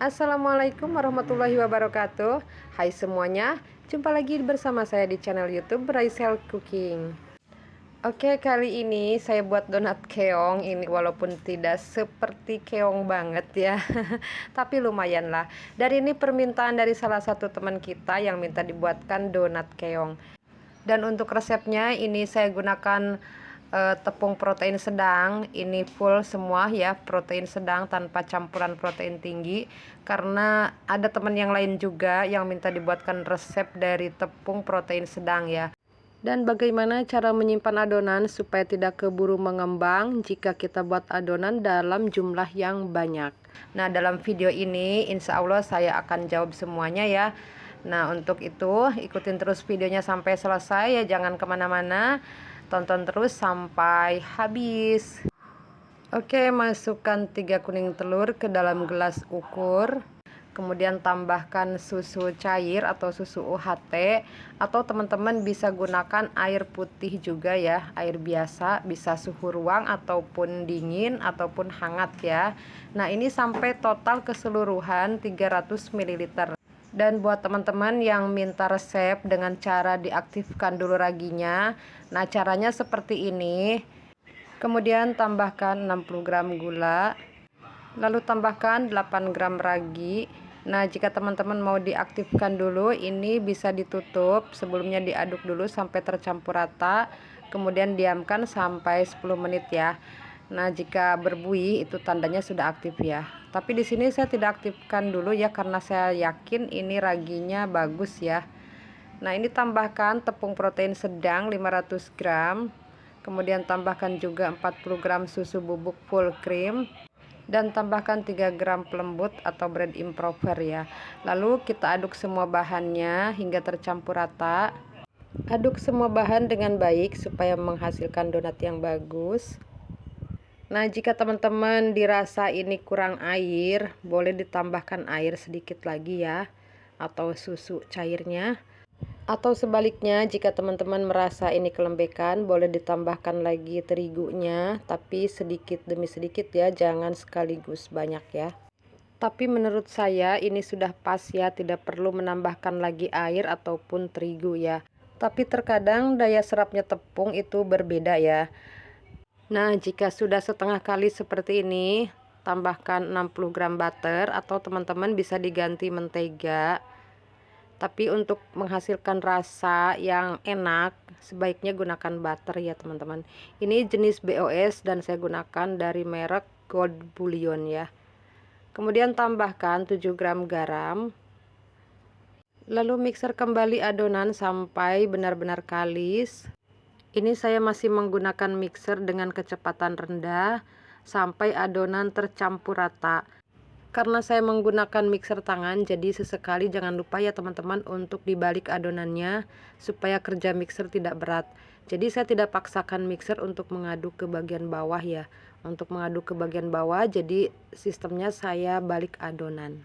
Assalamualaikum warahmatullahi wabarakatuh. Hai semuanya, jumpa lagi bersama saya di channel YouTube Raisel Cooking. Oke, kali ini saya buat donat keong. Ini walaupun tidak seperti keong banget ya, tapi lumayan lah. Dan ini permintaan dari salah satu teman kita yang minta dibuatkan donat keong. Dan untuk resepnya ini saya gunakan tepung protein sedang. Ini full semua ya, protein sedang tanpa campuran protein tinggi. Karena ada teman yang lain juga yang minta dibuatkan resep dari tepung protein sedang ya. Dan bagaimana cara menyimpan adonan supaya tidak keburu mengembang jika kita buat adonan dalam jumlah yang banyak. Nah, dalam video ini insya Allah saya akan jawab semuanya ya. Nah, untuk itu ikutin terus videonya sampai selesai ya, jangan kemana-mana, tonton terus sampai habis. Oke, masukkan 3 kuning telur ke dalam gelas ukur. Kemudian tambahkan susu cair atau susu UHT, atau teman-teman bisa gunakan air putih juga ya, air biasa, bisa suhu ruang ataupun dingin ataupun hangat ya. Nah, ini sampai total keseluruhan 300 ml. Dan buat teman-teman yang minta resep dengan cara diaktifkan dulu raginya, nah caranya seperti ini. Kemudian tambahkan 60 gram gula, lalu tambahkan 8 gram ragi. Nah, jika teman-teman mau diaktifkan dulu, ini bisa ditutup, sebelumnya diaduk dulu sampai tercampur rata, kemudian diamkan sampai 10 menit ya. Nah, jika berbuih itu tandanya sudah aktif ya. Tapi di sini saya tidak aktifkan dulu ya, karena saya yakin ini raginya bagus ya. Nah, ini tambahkan tepung protein sedang 500 gram. Kemudian tambahkan juga 40 gram susu bubuk full cream. Dan tambahkan 3 gram pelembut atau bread improver ya. Lalu kita aduk semua bahannya hingga tercampur rata. Aduk semua bahan dengan baik supaya menghasilkan donat yang bagus. Nah, jika teman-teman dirasa ini kurang air, boleh ditambahkan air sedikit lagi ya, atau susu cairnya. Atau sebaliknya, jika teman-teman merasa ini kelembekan, boleh ditambahkan lagi terigunya, tapi sedikit demi sedikit ya, jangan sekaligus banyak ya. Tapi menurut saya ini sudah pas ya, tidak perlu menambahkan lagi air ataupun terigu ya. Tapi terkadang daya serapnya tepung itu berbeda ya. Nah, jika sudah setengah kali seperti ini, tambahkan 60 gram butter atau teman-teman bisa diganti mentega. Tapi untuk menghasilkan rasa yang enak, sebaiknya gunakan butter ya teman-teman. Ini jenis BOS dan saya gunakan dari merek Gold Bullion ya. Kemudian tambahkan 7 gram garam. Lalu mixer kembali adonan sampai benar-benar kalis. Ini saya masih menggunakan mixer dengan kecepatan rendah sampai adonan tercampur rata. Karena saya menggunakan mixer tangan, jadi sesekali jangan lupa ya teman-teman untuk dibalik adonannya supaya kerja mixer tidak berat. Jadi saya tidak paksakan mixer untuk mengaduk ke bagian bawah ya. Untuk mengaduk ke bagian bawah, jadi sistemnya saya balik adonan.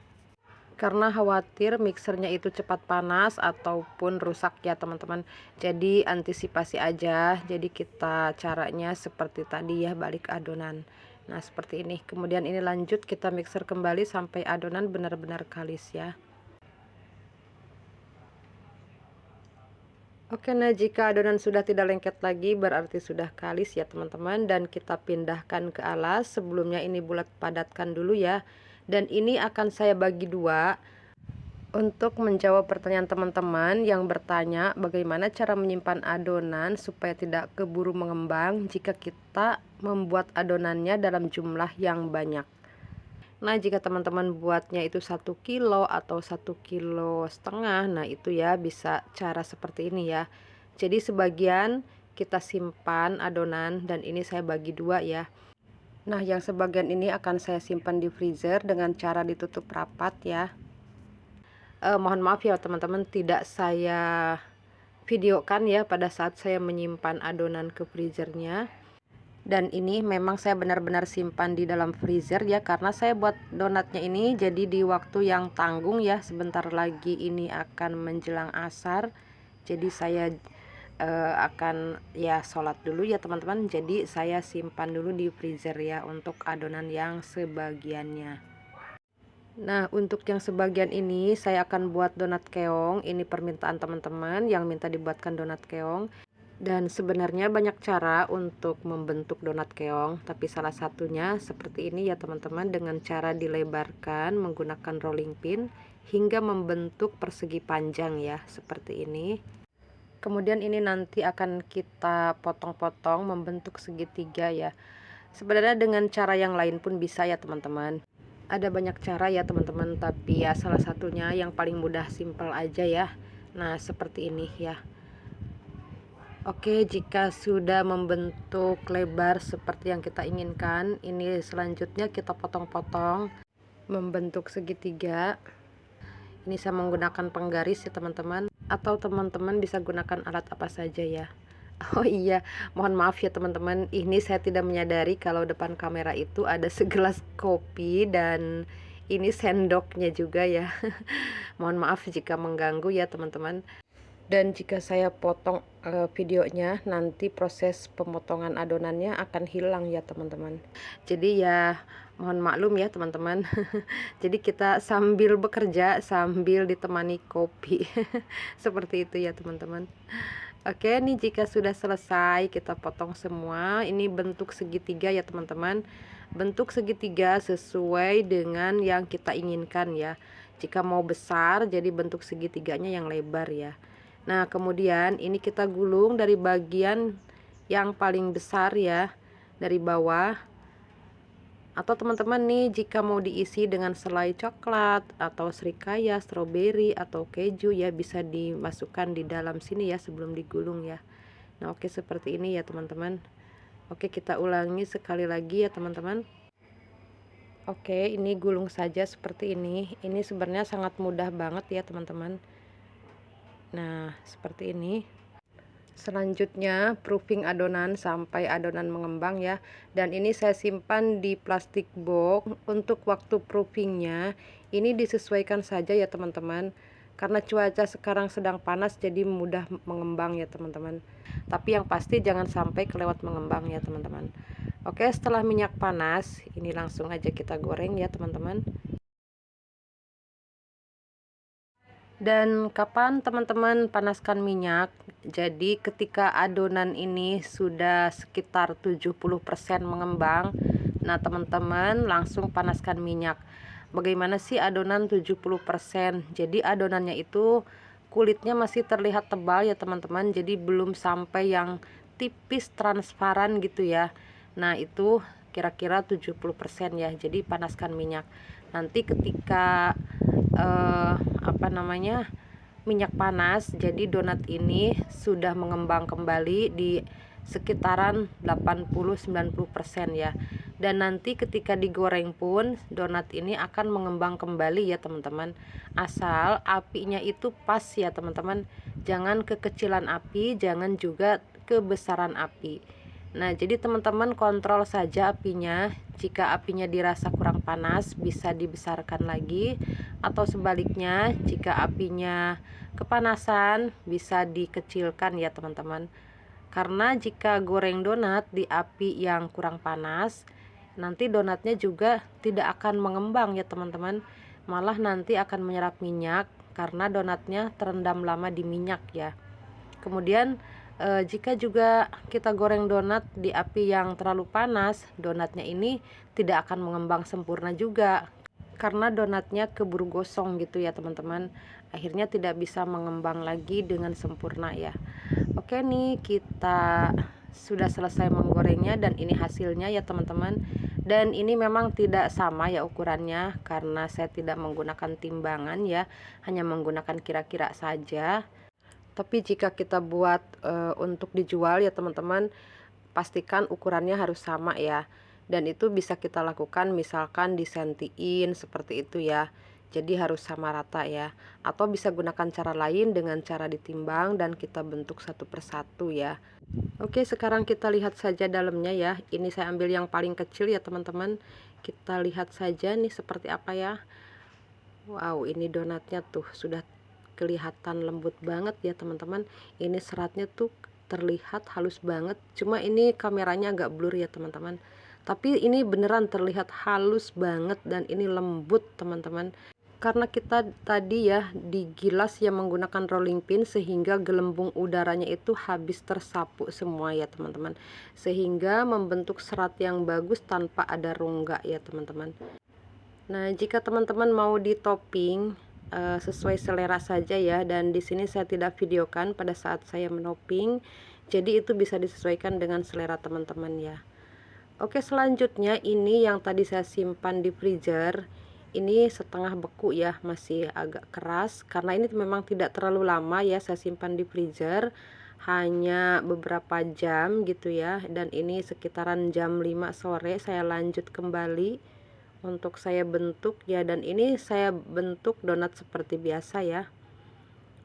Karena khawatir mixernya itu cepat panas ataupun rusak ya teman-teman. Jadi antisipasi aja. Jadi kita caranya seperti tadi ya, balik adonan. Nah, seperti ini. Kemudian ini lanjut kita mixer kembali sampai adonan benar-benar kalis ya. Oke, nah jika adonan sudah tidak lengket lagi berarti sudah kalis ya teman-teman, dan kita pindahkan ke alas. Sebelumnya ini bulat padatkan dulu ya. Dan ini akan saya bagi dua untuk menjawab pertanyaan teman-teman yang bertanya bagaimana cara menyimpan adonan supaya tidak keburu mengembang jika kita membuat adonannya dalam jumlah yang banyak. Nah, jika teman-teman buatnya itu 1 kilo atau 1,5 kilo, nah itu ya bisa cara seperti ini ya. Jadi sebagian kita simpan adonan dan ini saya bagi dua ya. Nah, yang sebagian ini akan saya simpan di freezer dengan cara ditutup rapat ya. Mohon maaf ya teman-teman, tidak saya videokan ya pada saat saya menyimpan adonan ke freezernya. Dan ini memang saya benar-benar simpan di dalam freezer ya, karena saya buat donatnya ini jadi di waktu yang tanggung ya. Sebentar lagi ini akan menjelang asar. Jadi saya akan ya sholat dulu ya teman-teman, jadi saya simpan dulu di freezer ya untuk adonan yang sebagiannya. Nah, untuk yang sebagian ini saya akan buat donat keong. Ini permintaan teman-teman yang minta dibuatkan donat keong. Dan sebenarnya banyak cara untuk membentuk donat keong, tapi salah satunya seperti ini ya teman-teman, dengan cara dilebarkan menggunakan rolling pin hingga membentuk persegi panjang ya, seperti ini. Kemudian ini nanti akan kita potong-potong membentuk segitiga ya. Sebenarnya dengan cara yang lain pun bisa ya teman-teman. Ada banyak cara ya teman-teman, tapi ya salah satunya yang paling mudah, simple aja ya. Nah, seperti ini ya. Oke, jika sudah membentuk lebar seperti yang kita inginkan, ini selanjutnya kita potong-potong membentuk segitiga. Ini saya menggunakan penggaris ya teman-teman, atau teman-teman bisa gunakan alat apa saja ya. Oh iya, mohon maaf ya teman-teman, ini saya tidak menyadari kalau depan kamera itu ada segelas kopi dan ini sendoknya juga ya. Mohon maaf jika mengganggu ya teman-teman. Dan jika saya potong videonya, nanti proses pemotongan adonannya akan hilang ya teman-teman. Jadi ya mohon maklum ya teman-teman. Jadi kita sambil bekerja sambil ditemani kopi. Seperti itu ya teman-teman. Oke, ini jika sudah selesai kita potong semua. Ini bentuk segitiga ya teman-teman. Bentuk segitiga sesuai dengan yang kita inginkan ya. Jika mau besar, jadi bentuk segitiganya yang lebar ya. Nah, kemudian ini kita gulung dari bagian yang paling besar ya, dari bawah. Atau teman-teman nih, jika mau diisi dengan selai coklat atau srikaya, stroberi atau keju ya, bisa dimasukkan di dalam sini ya sebelum digulung ya. Nah, oke, seperti ini ya teman-teman. Oke, kita ulangi sekali lagi ya teman-teman. Oke, ini gulung saja seperti ini. Ini sebenarnya sangat mudah banget ya teman-teman. Nah, seperti ini. Selanjutnya proofing adonan sampai adonan mengembang ya. Dan ini saya simpan di plastik box. Untuk waktu proofingnya ini disesuaikan saja ya teman-teman, karena cuaca sekarang sedang panas jadi mudah mengembang ya teman-teman. Tapi yang pasti jangan sampai kelewat mengembang ya teman-teman. Oke, setelah minyak panas ini langsung aja kita goreng ya teman-teman. Dan kapan teman-teman panaskan minyak? Jadi ketika adonan ini sudah sekitar 70% mengembang, nah teman-teman langsung panaskan minyak. Bagaimana sih adonan 70%? Jadi adonannya itu kulitnya masih terlihat tebal ya teman-teman, jadi belum sampai yang tipis transparan gitu ya. Nah, itu kira-kira 70% ya. Jadi panaskan minyak. Nanti ketika minyak panas, jadi donat ini sudah mengembang kembali di sekitaran 80-90% ya. Dan nanti ketika digoreng pun donat ini akan mengembang kembali ya teman-teman. Asal apinya itu pas ya teman-teman. Jangan kekecilan api, jangan juga kebesaran api. Nah, jadi teman-teman kontrol saja apinya. Jika apinya dirasa kurang panas, bisa dibesarkan lagi, atau sebaliknya, jika apinya kepanasan, bisa dikecilkan ya teman-teman. Karena jika goreng donat di api yang kurang panas, nanti donatnya juga tidak akan mengembang ya teman-teman. Malah nanti akan menyerap minyak karena donatnya terendam lama di minyak ya. Kemudian jika juga kita goreng donat di api yang terlalu panas, donatnya ini tidak akan mengembang sempurna juga, karena donatnya keburu gosong gitu ya teman-teman. Akhirnya tidak bisa mengembang lagi dengan sempurna ya. Oke nih, kita sudah selesai menggorengnya dan ini hasilnya ya teman-teman. Dan ini memang tidak sama ya ukurannya, karena saya tidak menggunakan timbangan ya, hanya menggunakan kira-kira saja. Tapi jika kita buat untuk dijual ya teman-teman, pastikan ukurannya harus sama ya. Dan itu bisa kita lakukan misalkan disentiin seperti itu ya. Jadi harus sama rata ya. Atau bisa gunakan cara lain dengan cara ditimbang dan kita bentuk satu persatu ya. Oke, sekarang kita lihat saja dalamnya ya. Ini saya ambil yang paling kecil ya teman-teman. Kita lihat saja nih seperti apa ya. Wow, ini donatnya tuh sudah kelihatan lembut banget ya teman-teman. Ini seratnya tuh terlihat halus banget. Cuma ini kameranya agak blur ya teman-teman. Tapi ini beneran terlihat halus banget dan ini lembut teman-teman. Karena kita tadi ya digilas yang menggunakan rolling pin sehingga gelembung udaranya itu habis tersapu semua ya teman-teman. Sehingga membentuk serat yang bagus tanpa ada rongga ya teman-teman. Nah, jika teman-teman mau di topping sesuai selera saja ya, dan di sini saya tidak videokan pada saat saya menopping. Jadi itu bisa disesuaikan dengan selera teman-teman ya. Oke, selanjutnya ini yang tadi saya simpan di freezer. Ini setengah beku ya, masih agak keras karena ini memang tidak terlalu lama ya saya simpan di freezer, hanya beberapa jam gitu ya. Dan ini sekitaran jam 5 sore saya lanjut kembali untuk saya bentuk ya, dan ini saya bentuk donat seperti biasa ya.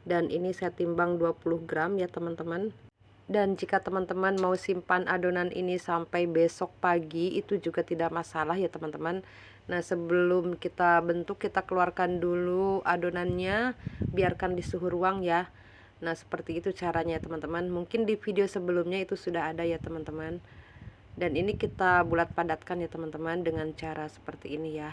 Dan ini saya timbang 20 gram ya teman-teman. Dan jika teman-teman mau simpan adonan ini sampai besok pagi itu juga tidak masalah ya teman-teman. Nah, sebelum kita bentuk kita keluarkan dulu adonannya, biarkan di suhu ruang ya. Nah, seperti itu caranya teman-teman. Mungkin di video sebelumnya itu sudah ada ya teman-teman. Dan ini kita bulat padatkan ya teman-teman dengan cara seperti ini ya.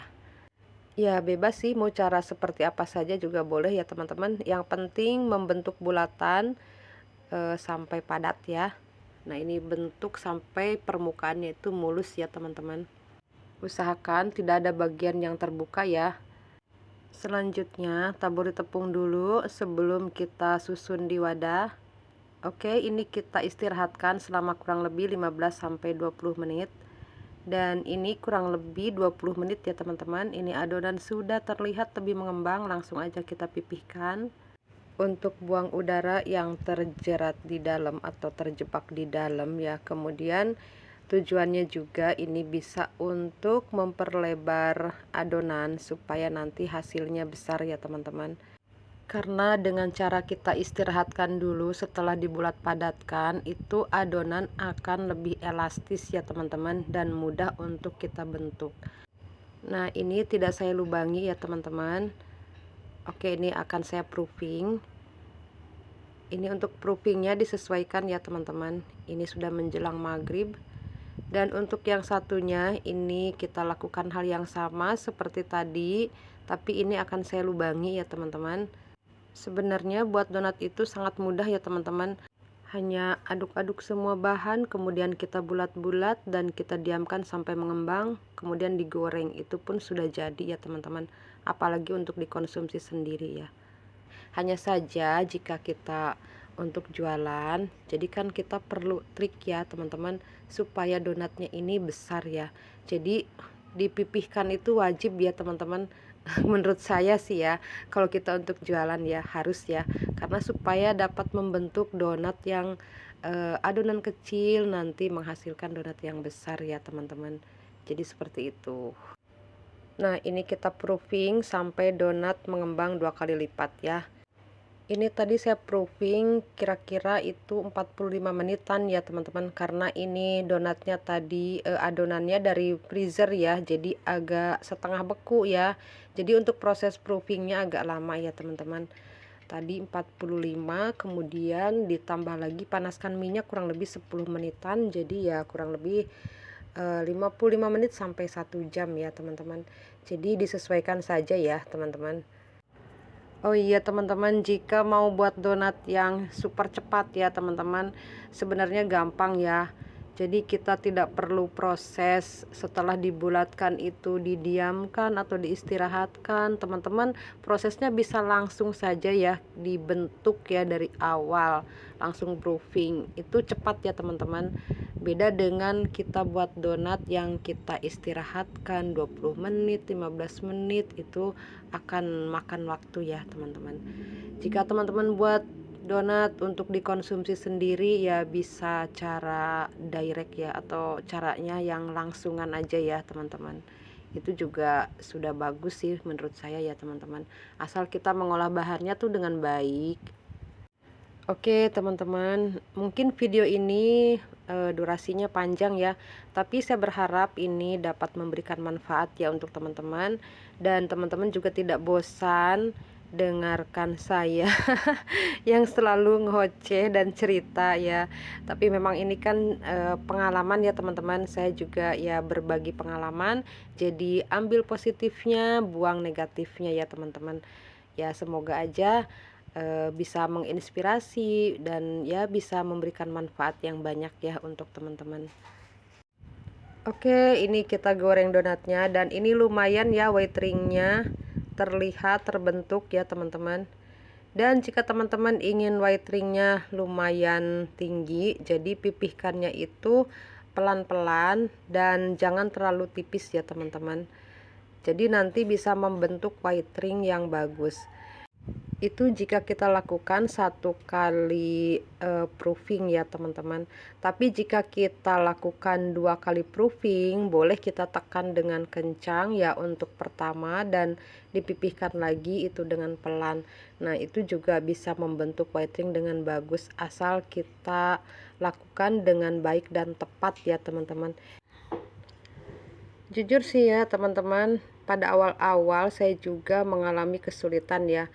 Ya, bebas sih mau cara seperti apa saja juga boleh ya teman-teman. Yang penting membentuk bulatan sampai padat ya. Nah, ini bentuk sampai permukaannya itu mulus ya teman-teman. Usahakan tidak ada bagian yang terbuka ya. Selanjutnya taburi tepung dulu sebelum kita susun di wadah. Oke, ini kita istirahatkan selama kurang lebih 15-20 menit. Dan ini kurang lebih 20 menit ya teman-teman. Ini adonan sudah terlihat lebih mengembang, langsung aja kita pipihkan. Untuk buang udara yang terjerat di dalam atau terjebak di dalam ya. Kemudian tujuannya juga ini bisa untuk memperlebar adonan supaya nanti hasilnya besar ya teman-teman. Karena dengan cara kita istirahatkan dulu setelah dibulat padatkan, itu adonan akan lebih elastis ya teman-teman, dan mudah untuk kita bentuk. Nah, ini tidak saya lubangi ya teman-teman. Oke, ini akan saya proofing. Ini untuk proofingnya disesuaikan ya teman-teman. Ini sudah menjelang maghrib. Dan untuk yang satunya ini kita lakukan hal yang sama seperti tadi, tapi ini akan saya lubangi ya teman-teman. Sebenarnya buat donat itu sangat mudah ya teman-teman. Hanya aduk-aduk semua bahan, kemudian kita bulat-bulat dan kita diamkan sampai mengembang, kemudian digoreng. Itu pun sudah jadi ya teman-teman. Apalagi untuk dikonsumsi sendiri ya. Hanya saja jika kita untuk jualan, jadi kan kita perlu trik ya teman-teman supaya donatnya ini besar ya. Jadi dipipihkan itu wajib ya teman-teman. Menurut saya sih ya, kalau kita untuk jualan ya harus ya, karena supaya dapat membentuk donat yang adonan kecil nanti menghasilkan donat yang besar ya teman-teman. Jadi seperti itu. Nah, ini kita proofing sampai donat mengembang 2 kali lipat ya. Ini tadi saya proofing kira-kira itu 45 menitan ya teman-teman, karena ini donatnya tadi adonannya dari freezer ya, jadi agak setengah beku ya. Jadi untuk proses proofingnya agak lama ya teman-teman. Tadi 45, kemudian ditambah lagi panaskan minyak kurang lebih 10 menitan, jadi ya kurang lebih 55 menit sampai 1 jam ya teman-teman. Jadi disesuaikan saja ya teman-teman. Oh iya teman-teman, jika mau buat donat yang super cepat ya teman-teman, sebenarnya gampang ya. Jadi kita tidak perlu proses setelah dibulatkan itu didiamkan atau diistirahatkan. Teman-teman, prosesnya bisa langsung saja ya dibentuk ya dari awal, langsung proofing. Itu cepat ya teman-teman. Beda dengan kita buat donat yang kita istirahatkan 20 menit, 15 menit, itu akan makan waktu ya teman-teman. Jika teman-teman buat donat untuk dikonsumsi sendiri ya bisa cara direct ya, atau caranya yang langsungan aja ya teman-teman. Itu juga sudah bagus sih menurut saya ya teman-teman. Asal kita mengolah bahannya tuh dengan baik. Oke teman-teman, mungkin video ini durasinya panjang ya, tapi saya berharap ini dapat memberikan manfaat ya untuk teman-teman, dan teman-teman juga tidak bosan dengarkan saya yang selalu ngoceh dan cerita ya. Tapi memang ini kan pengalaman ya teman-teman. Saya juga ya berbagi pengalaman. Jadi ambil positifnya, buang negatifnya ya teman-teman. Ya semoga aja bisa menginspirasi dan ya bisa memberikan manfaat yang banyak ya untuk teman-teman. Oke, ini kita goreng donatnya dan ini lumayan ya white ringnya terlihat terbentuk ya teman-teman. Dan jika teman-teman ingin white ringnya lumayan tinggi, jadi pipihkannya itu pelan-pelan dan jangan terlalu tipis ya teman-teman. Jadi nanti bisa membentuk white ring yang bagus. Itu jika kita lakukan satu kali proofing ya teman-teman. Tapi jika kita lakukan 2 kali proofing, boleh kita tekan dengan kencang ya untuk pertama dan dipipihkan lagi itu dengan pelan. Nah itu juga bisa membentuk white ring dengan bagus asal kita lakukan dengan baik dan tepat ya teman-teman. Jujur sih ya teman-teman, pada awal-awal saya juga mengalami kesulitan ya.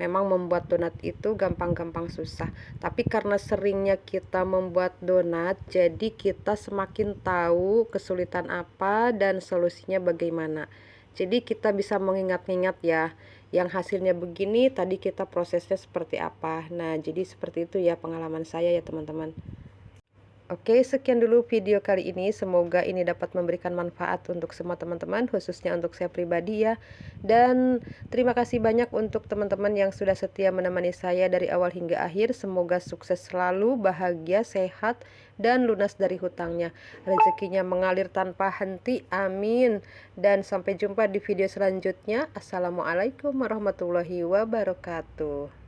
Memang membuat donat itu gampang-gampang susah. Tapi karena seringnya kita membuat donat, jadi kita semakin tahu kesulitan apa dan solusinya bagaimana. Jadi kita bisa mengingat-ingat ya, yang hasilnya begini tadi kita prosesnya seperti apa. Nah jadi seperti itu ya pengalaman saya ya teman-teman. Oke, sekian dulu video kali ini. Semoga ini dapat memberikan manfaat untuk semua teman-teman, khususnya untuk saya pribadi ya. Dan terima kasih banyak untuk teman-teman yang sudah setia menemani saya dari awal hingga akhir. Semoga sukses selalu, bahagia, sehat, dan lunas dari hutangnya. Rezekinya mengalir tanpa henti, amin. Dan sampai jumpa di video selanjutnya. Assalamualaikum warahmatullahi wabarakatuh.